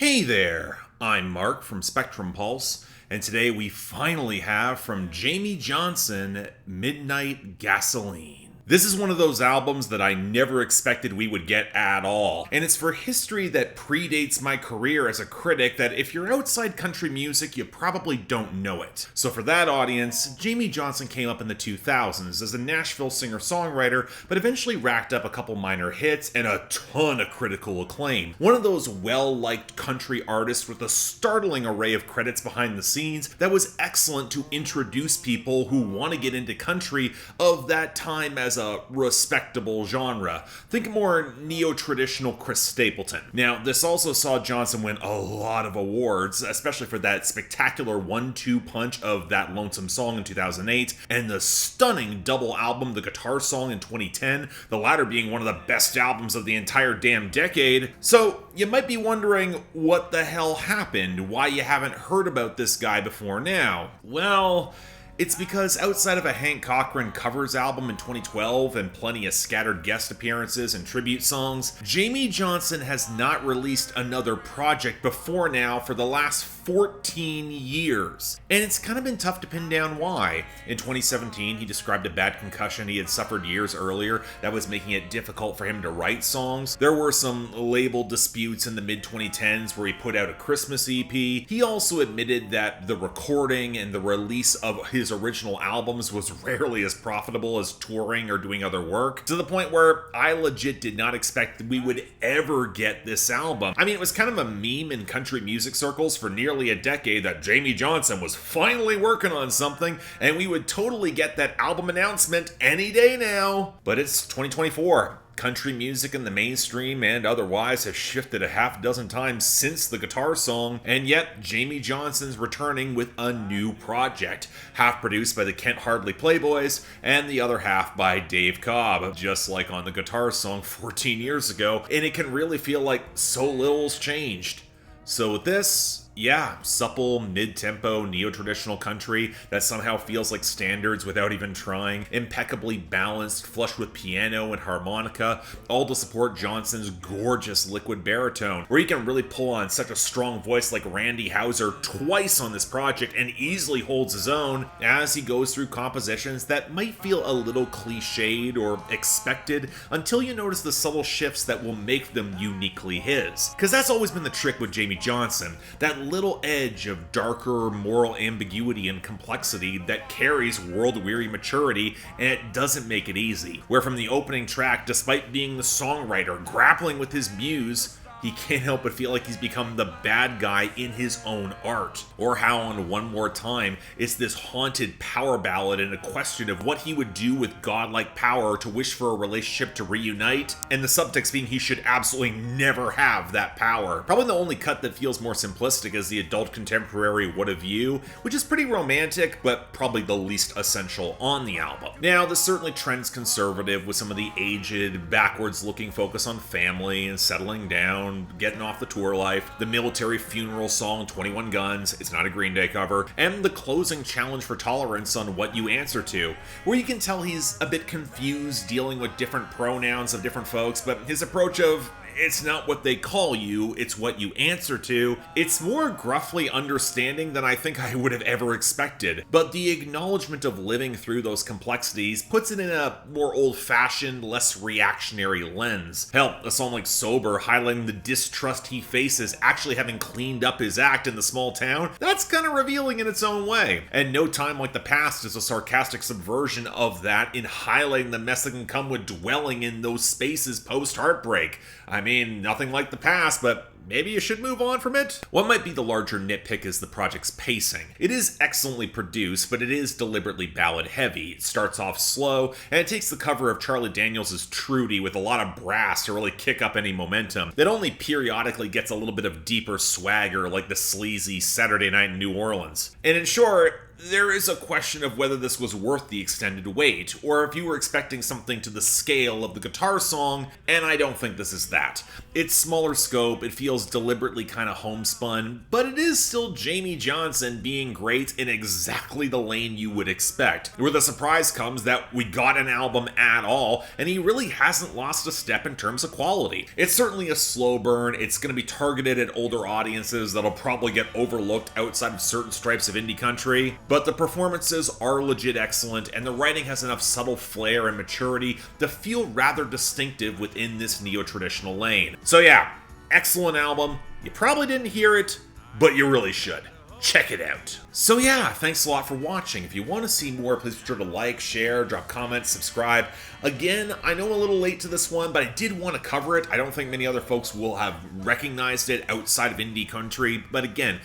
Hey there, I'm Mark from Spectrum Pulse, and today we finally have from Jamey Johnson Midnight Gasoline. This is one of those albums that I never expected we would get at all, and it's for history that predates my career as a critic that if you're outside country music, you probably don't know it. So for that audience, Jamey Johnson came up in the 2000s as a Nashville singer-songwriter, but eventually racked up a couple minor hits and a ton of critical acclaim. One of those well-liked country artists with a startling array of credits behind the scenes that was excellent to introduce people who want to get into country of that time as a respectable genre. Think more neo-traditional Chris Stapleton. Now, this also saw Johnson win a lot of awards, especially for that spectacular 1-2 punch of That Lonesome Song in 2008, and the stunning double album The Guitar Song in 2010, the latter being one of the best albums of the entire damn decade. So, you might be wondering what the hell happened, why you haven't heard about this guy before now. Well, it's because outside of a Hank Cochran covers album in 2012 and plenty of scattered guest appearances and tribute songs, Jamey Johnson has not released another project before now for the last 14 years. And it's kind of been tough to pin down why. In 2017, he described a bad concussion he had suffered years earlier that was making it difficult for him to write songs. There were some label disputes in the mid-2010s where he put out a Christmas EP. He also admitted that the recording and the release of his original albums was rarely as profitable as touring or doing other work, to the point where I legit did not expect that we would ever get this album. I mean, it was kind of a meme in country music circles for nearly a decade that Jamey Johnson was finally working on something, and we would totally get that album announcement any day now. But it's 2024. Country music in the mainstream and otherwise has shifted a half dozen times since The Guitar Song, and yet Jamey Johnson's returning with a new project, half produced by the Kent Hardley Playboys and the other half by Dave Cobb, just like on The Guitar Song 14 years ago, and it can really feel like so little's changed. So with this, yeah, supple, mid-tempo, neo-traditional country that somehow feels like standards without even trying, impeccably balanced, flushed with piano and harmonica, all to support Johnson's gorgeous liquid baritone, where he can really pull on such a strong voice like Randy Houser twice on this project and easily holds his own as he goes through compositions that might feel a little cliched or expected until you notice the subtle shifts that will make them uniquely his. Because that's always been the trick with Jamey Johnson, that little edge of darker moral ambiguity and complexity that carries world-weary maturity, and it doesn't make it easy. Where from the opening track, despite being the songwriter grappling with his muse, he can't help but feel like he's become the bad guy in his own art. Or how on One More Time, it's this haunted power ballad and a question of what he would do with godlike power to wish for a relationship to reunite, and the subtext being he should absolutely never have that power. Probably the only cut that feels more simplistic is the adult contemporary What Of You, which is pretty romantic, but probably the least essential on the album. Now, this certainly trends conservative with some of the aged, backwards-looking focus on family and settling down, getting off the tour life, the military funeral song 21 Guns, it's not a Green Day cover, and the closing challenge for tolerance on What You Answer To, where you can tell he's a bit confused dealing with different pronouns of different folks, but his approach of it's not what they call you, it's what you answer to, it's more gruffly understanding than I think I would have ever expected. But the acknowledgement of living through those complexities puts it in a more old-fashioned, less reactionary lens. Hell, a song like Sober highlighting the distrust he faces actually having cleaned up his act in the small town, that's kind of revealing in its own way. And No Time Like the Past is a sarcastic subversion of that in highlighting the mess that can come with dwelling in those spaces post-heartbreak. I mean, nothing like the past, but maybe you should move on from it? What might be the larger nitpick is the project's pacing. It is excellently produced, but it is deliberately ballad-heavy. It starts off slow, and it takes the cover of Charlie Daniels' Trudy with a lot of brass to really kick up any momentum, that only periodically gets a little bit of deeper swagger like the sleazy Saturday Night in New Orleans. And in short, there is a question of whether this was worth the extended wait, or if you were expecting something to the scale of The Guitar Song, and I don't think this is that. It's smaller scope, it feels deliberately kind of homespun, but it is still Jamey Johnson being great in exactly the lane you would expect. Where the surprise comes that we got an album at all, and he really hasn't lost a step in terms of quality. It's certainly a slow burn, it's going to be targeted at older audiences that'll probably get overlooked outside of certain stripes of indie country, but the performances are legit excellent, and the writing has enough subtle flair and maturity to feel rather distinctive within this neo-traditional lane. So yeah, excellent album. You probably didn't hear it, but you really should. Check it out. So yeah, thanks a lot for watching. If you want to see more, please be sure to like, share, drop comments, subscribe. Again, I know I'm a little late to this one, but I did want to cover it. I don't think many other folks will have recognized it outside of indie country. But again,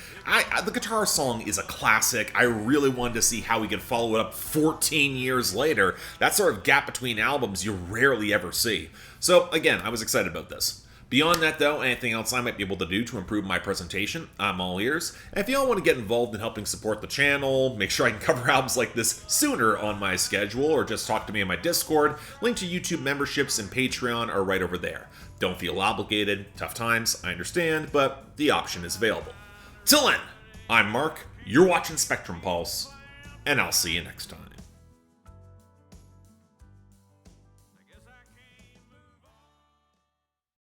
the guitar song is a classic. I really wanted to see how we could follow it up 14 years later. That sort of gap between albums you rarely ever see. So again, I was excited about this. Beyond that though, anything else I might be able to do to improve my presentation, I'm all ears. And if you all want to get involved in helping support the channel, make sure I can cover albums like this sooner on my schedule, or just talk to me on my Discord, link to YouTube memberships and Patreon are right over there. Don't feel obligated, tough times, I understand, but the option is available. Till then, I'm Mark, you're watching Spectrum Pulse, and I'll see you next time.